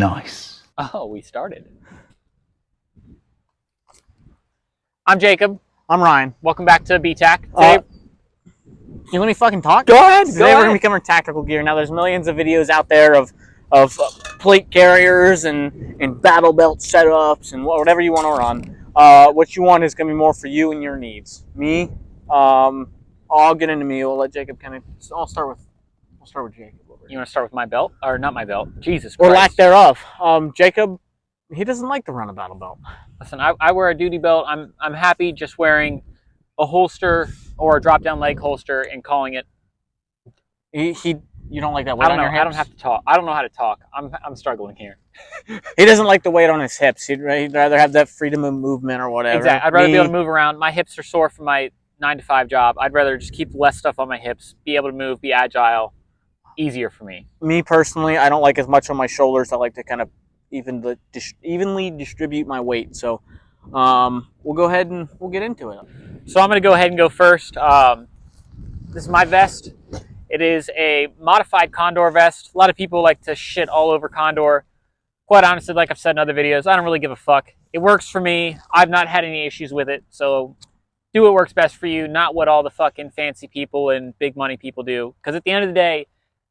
Nice. Oh, we started. I'm Jacob. I'm Ryan. Welcome back to BTAC. Today, You let me fucking talk? Go ahead. Today we're going to be covering tactical gear. Now, there's millions of videos out there of plate carriers and battle belt setups and whatever you want to run. What you want is going to be more for you and your needs. Me, I'll get into me. We'll let Jacob kind of. I'll start with Jacob. you want to start with my belt? Or not my belt. Jesus Christ. Or lack thereof. Jacob, he doesn't like to run a battle belt. Listen, I wear a duty belt. I'm happy just wearing a holster or a drop-down leg holster and calling it. You don't like that weight on your hips? I don't have to talk. I don't know how to talk. I'm struggling here. He doesn't like the weight on his hips. He'd rather have that freedom of movement or whatever. Exactly. I'd rather be able to move around. My hips are sore from my 9-to-5 job. I'd rather just keep less stuff on my hips, be able to move, be agile. Easier for me. Me personally, I don't like as much on my shoulders. I like to kind of evenly distribute my weight. So we'll go ahead and we'll get into it. So I'm going to go ahead and go first. This is my vest. It is a modified Condor vest. A lot of people like to shit all over Condor. Quite honestly, like I've said in other videos, I don't really give a fuck. It works for me. I've not had any issues with it. So do what works best for you, not what all the fucking fancy people and big money people do. Because at the end of the day,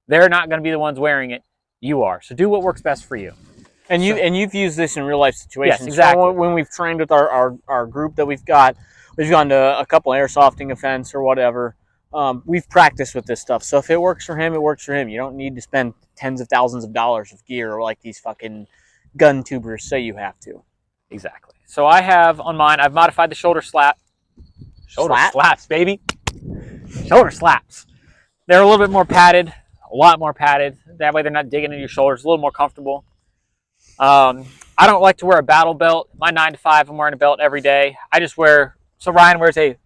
they're not going to be the ones wearing it. You are. So do what works best for you. And you've used this in real life situations. Yes, exactly. So when we've trained with our group that we've gone to a couple airsofting events or whatever. We've practiced with this stuff. So if it works for him, it works for him. You don't need to spend tens of thousands of dollars of gear like these fucking gun tubers say you have to. Exactly. So I have on mine, I've modified the shoulder slap. Shoulder slaps, baby. Shoulder slaps. They're a little bit more padded, a lot more padded. That way they're not digging into your shoulders, a little more comfortable. I don't like to wear a battle belt. My 9-to-5, I'm wearing a belt every day. I just wear, so Ryan wears I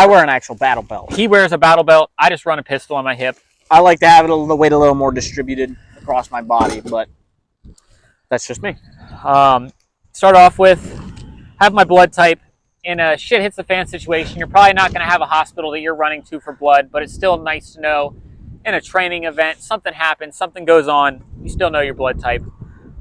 wear an actual battle belt. He wears a battle belt. I just run a pistol on my hip. I like to have the weight a little more distributed across my body, but that's just me. Start off with, have my blood type. In a shit hits the fan situation, you're probably not going to have a hospital that you're running to for blood, but it's still nice to know in a training event, something happens, something goes on, you still know your blood type.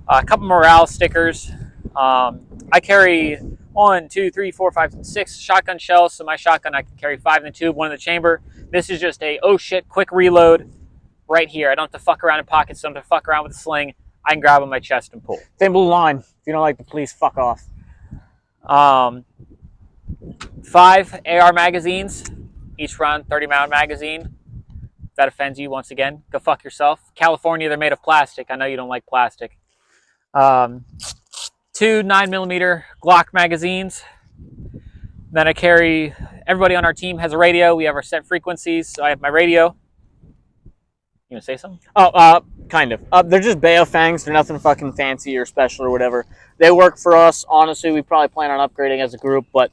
A couple morale stickers. I carry 1, 2, 3, 4, 5, 6 shotgun shells. So my shotgun, I can carry 5 in the tube, 1 in the chamber. This is just a, oh shit, quick reload right here. I don't have to fuck around in pockets. I don't have to fuck around with a sling. I can grab on my chest and pull. Thin blue line. If you don't like the police, fuck off. 5 AR magazines, each round 30-round magazine. If that offends you, once again, go fuck yourself. California, they're made of plastic. I know you don't like plastic. 2 9mm Glock magazines. Then I carry, everybody on our team has a radio. We have our set frequencies. So I have my radio. You gonna say something? Kind of. They're just Baofangs. They're nothing fucking fancy or special or whatever. They work for us. Honestly, we probably plan on upgrading as a group, but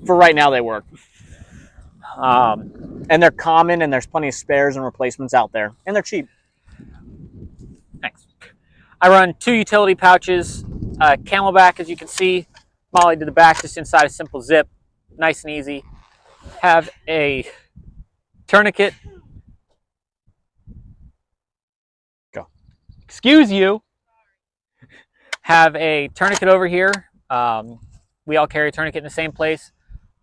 for right now, they work. And they're common, and there's plenty of spares and replacements out there. And they're cheap. Thanks. I run 2 utility pouches, Camelback, as you can see. Molly to the back, just inside a simple zip. Nice and easy. Have a tourniquet. Go. Excuse you. Have a tourniquet over here. We all carry a tourniquet in the same place.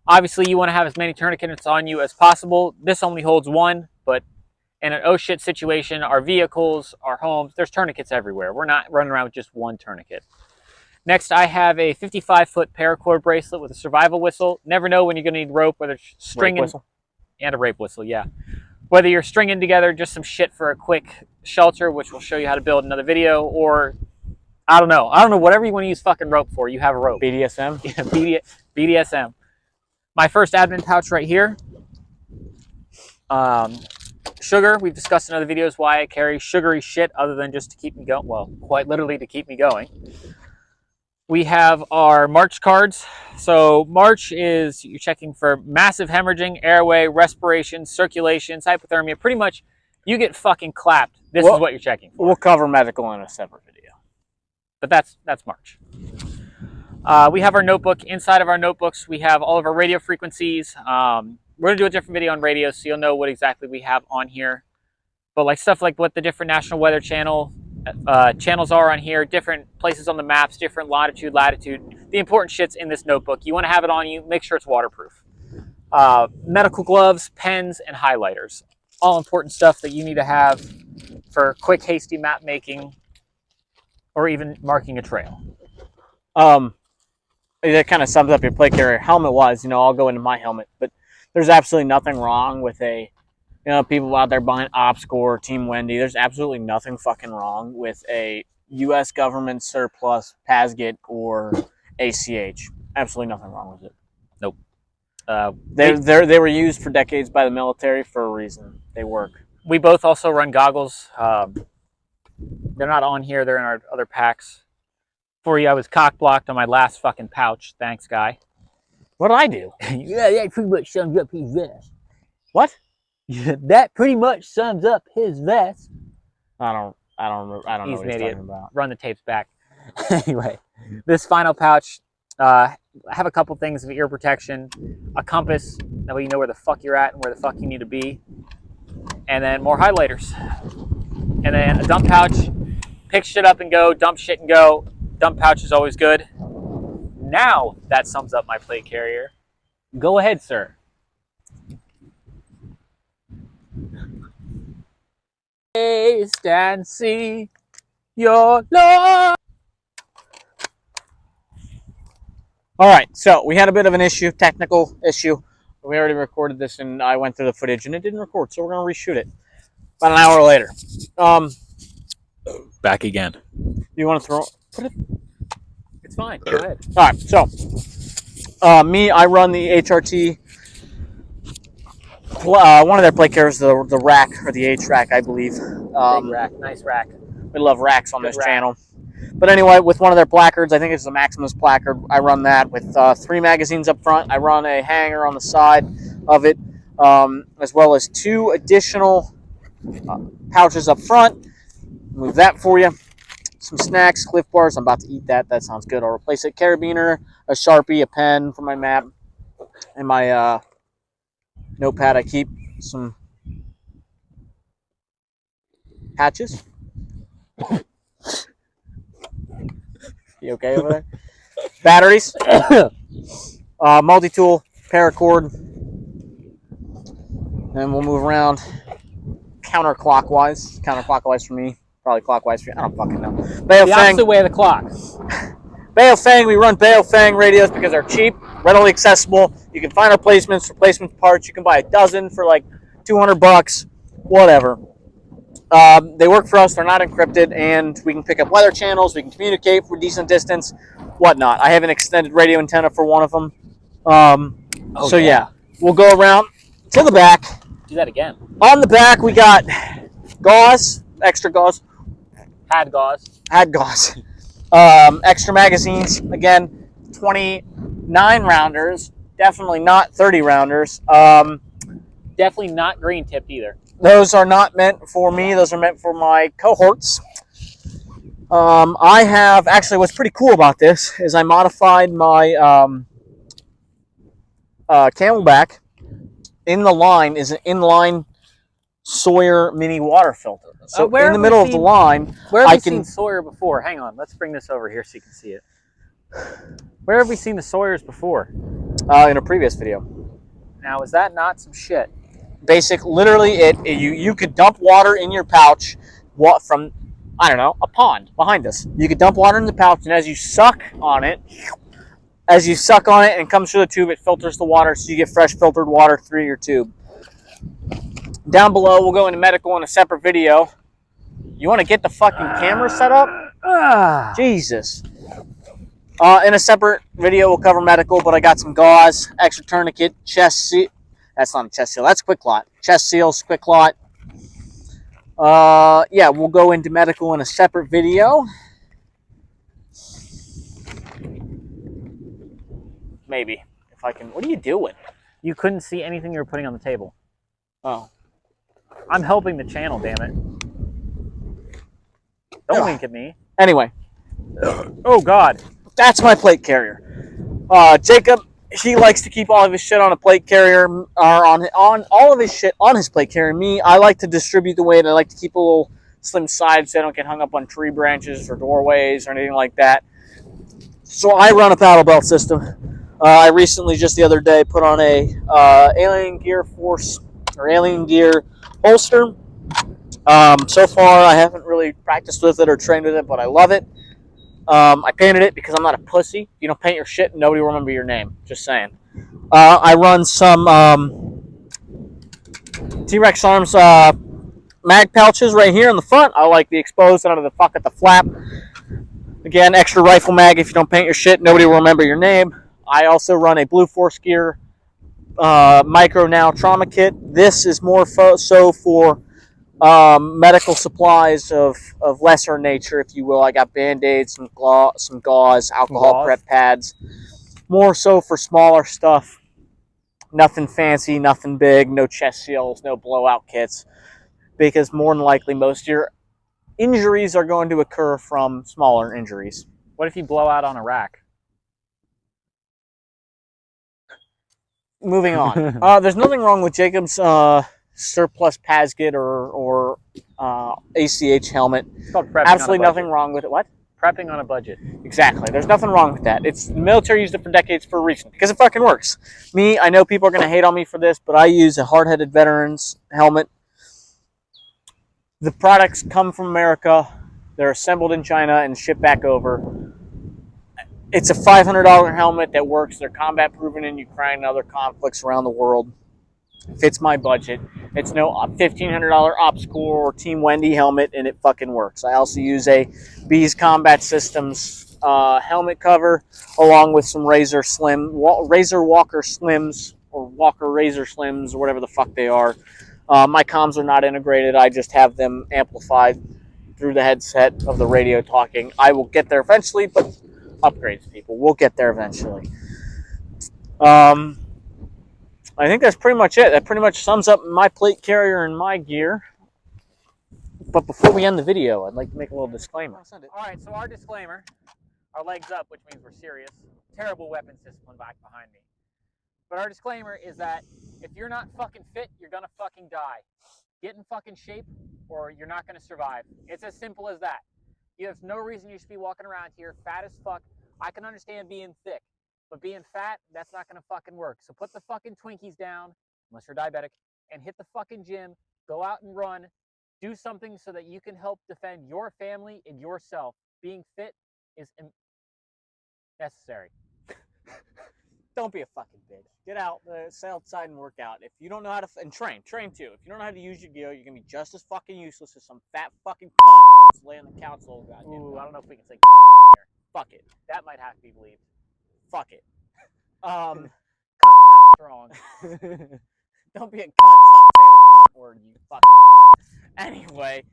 Obviously, you want to have as many tourniquets on you as possible. This only holds 1, but in an oh shit situation, our vehicles, our homes, there's tourniquets everywhere. We're not running around with just 1 tourniquet. Next, I have a 55-foot paracord bracelet with a survival whistle. Never know when you're going to need rope, whether it's stringing and a rape whistle, yeah. Whether you're stringing together just some shit for a quick shelter, which we'll show you how to build in another video, or I don't know, whatever you want to use fucking rope for, you have a rope. BDSM? Yeah, BDSM. My first admin pouch right here. Sugar, we've discussed in other videos why I carry sugary shit other than just to keep me going. Well, quite literally to keep me going. We have our March cards. So March is, you're checking for massive hemorrhaging, airway, respiration, circulations, hypothermia. Pretty much, you get fucking clapped. This is what you're checking for. We'll cover medical in a separate video. But that's March. We have our notebook. Inside of our notebooks, we have all of our radio frequencies. We're going to do a different video on radio, so you'll know what exactly we have on here. But like stuff like what the different National Weather Channel channels are on here, different places on the maps, different longitude, latitude. The important shit's in this notebook. You want to have it on you, make sure it's waterproof. Medical gloves, pens, and highlighters. All important stuff that you need to have for quick, hasty map making or even marking a trail. That kind of sums up your plate carrier. Helmet-wise, I'll go into my helmet, but there's absolutely nothing wrong with people out there buying OpScore, Team Wendy. There's absolutely nothing fucking wrong with a U.S. government surplus Pasget or ACH. Absolutely nothing wrong with it. Nope. They were used for decades by the military for a reason. They work. We both also run goggles. They're not on here. They're in our other packs. For you, I was cock blocked on my last fucking pouch. Thanks, guy. What'd I do? Yeah, that pretty much sums up his vest. What? That pretty much sums up his vest. I don't know what he's talking about. Run the tapes back. Anyway, this final pouch, I have a couple things of ear protection, a compass, that way you know where the fuck you're at and where the fuck you need to be, and then more highlighters. And then a dump pouch, pick shit up and go, dump shit and go. Dump pouch is always good. Now that sums up my plate carrier. Go ahead, sir. Taste and see your Lord. All right, so we had a bit of an technical issue. We already recorded this, and I went through the footage, and it didn't record, so we're gonna reshoot it about an hour later. Back again. You want to put it? It's fine. Go ahead. All right, so I run the HRT. One of their plate carriers, the rack or the H rack, I believe. Big rack, nice rack. We love racks on this channel. But anyway, with one of their placards, I think it's the Maximus placard. I run that with 3 magazines up front. I run a hanger on the side of it, as well as 2 additional pouches up front. Move that for you. Some snacks, Cliff Bars. I'm about to eat that. That sounds good. I'll replace it. Carabiner, a Sharpie, a pen for my map, and my notepad. I keep some patches. You okay over there? Batteries, multi-tool, paracord, and we'll move around counterclockwise. Counterclockwise for me, probably clockwise for you. I don't fucking know. The opposite way of the clock. Baofeng, we run Baofeng radios because they're cheap, readily accessible. You can find replacements, replacement parts. You can buy a dozen for like $200, whatever. They work for us. They're not encrypted, and we can pick up weather channels. We can communicate for decent distance, whatnot. I have an extended radio antenna for one of them. So yeah, we'll go around to the back. Do that again. On the back, we got gauze, extra gauze. Had gauze. Extra magazines. Again, 29 rounders. Definitely not 30 rounders. Definitely not green tipped either. Those are not meant for me. Those are meant for my cohorts. I have, actually, what's pretty cool about this is I modified my Camelback. In the line is an inline Sawyer mini water filter. So in the middle of the line, where have we seen Sawyer before? Hang on, let's bring this over here so you can see it. Where have we seen the Sawyers before? In a previous video. Now, is that not some shit? Literally, you could dump water in your pouch from, I don't know, a pond behind us. You could dump water in the pouch, and as you suck on it and it comes through the tube, it filters the water, so you get fresh filtered water through your tube. Down below, we'll go into medical in a separate video. You want to get the fucking camera set up? Jesus. In a separate video, we'll cover medical, but I got some gauze, extra tourniquet, chest seal. That's not a chest seal. That's quick lot. Chest seals, quick lot. Yeah, we'll go into medical in a separate video. Maybe. If I can. What are you doing? You couldn't see anything you were putting on the table. Oh. I'm helping the channel, damn it. Don't wink at me. Anyway. Oh, God. That's my plate carrier. Jacob, he likes to keep all of his shit on a plate carrier, or on all of his shit on his plate carrier. Me, I like to distribute the weight. I like to keep a little slim sides so they don't get hung up on tree branches or doorways or anything like that. So I run a paddle belt system. I recently, just the other day, put on a Alien Gear Force or Alien Gear holster. So far, I haven't really practiced with it or trained with it, but I love it. I painted it because I'm not a pussy. You don't paint your shit, and nobody will remember your name. Just saying. I run some T-Rex Arms mag pouches right here in the front. I like the exposed under the fuck at the flap. Again, extra rifle mag. If you don't paint your shit, nobody will remember your name. I also run a Blue Force Gear Micro Now Trauma Kit. This is more so for medical supplies of lesser nature, if you will. I got Band-Aids, some gauze, alcohol prep pads. More so for smaller stuff. Nothing fancy, nothing big, no chest seals, no blowout kits. Because more than likely, most of your injuries are going to occur from smaller injuries. What if you blow out on a rack? Moving on. There's nothing wrong with Jacob's surplus Pasgit or ACH helmet. It's called prepping. Absolutely nothing wrong with it. What? Prepping on a budget. Exactly. There's nothing wrong with that. The military used it for decades for a reason, because it fucking works. Me, I know people are going to hate on me for this, but I use a hard-headed veteran's helmet. The products come from America. They're assembled in China and shipped back over. It's a $500 helmet that works. They're combat proven in Ukraine and other conflicts around the world. Fits my budget. It's no $1,500 OpsCore or Team Wendy helmet, and it fucking works. I also use a Bees Combat Systems helmet cover, along with some Razor Walker Slims, or Walker Razor Slims, or whatever the fuck they are. My comms are not integrated. I just have them amplified through the headset of the radio talking. I will get there eventually, but upgrades, people. We'll get there eventually. I think that's pretty much it. That pretty much sums up my plate carrier and my gear. But before we end the video, I'd like to make a little disclaimer. All right, so our disclaimer, our legs up, which means we're serious. Terrible weapons discipline back behind me. But our disclaimer is that if you're not fucking fit, you're gonna fucking die. Get in fucking shape or you're not gonna survive. It's as simple as that. You have no reason you should be walking around here fat as fuck. I can understand being thick, but being fat, that's not gonna fucking work. So put the fucking Twinkies down, unless you're diabetic, and hit the fucking gym, go out and run, do something so that you can help defend your family and yourself. Being fit is necessary. Don't be a fucking bitch. Get out, stay outside and work out. If you don't know how to, and train too. If you don't know how to use your gear, you're gonna be just as fucking useless as some fat fucking cunt who wants to lay on the couch all goddamn time. Ooh, I don't know if we can say cunt on here. Fuck it. That might have to be believed. Fuck it. Cunt's kind of strong. Don't be a cunt. Stop saying the cunt word, you fucking cunt. Anyway,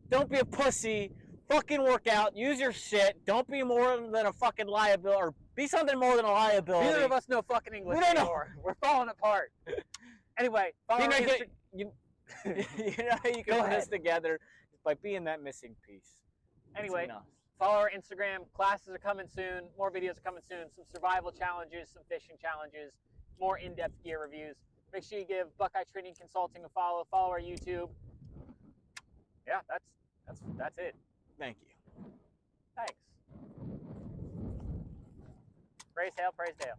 don't be a pussy. Fucking work out. Use your shit. Don't be more than a fucking liability, or be something more than a liability. Neither of us know fucking English anymore. We're falling apart. Anyway, follow our you know how you can put this together by being that missing piece. Anyway, follow our Instagram. Classes are coming soon. More videos are coming soon. Some survival challenges, some fishing challenges, more in-depth gear reviews. Make sure you give Buckeye Training Consulting a follow. Follow our YouTube. Yeah, that's it. Thank you. Thanks. Praise Hail, praise Hail.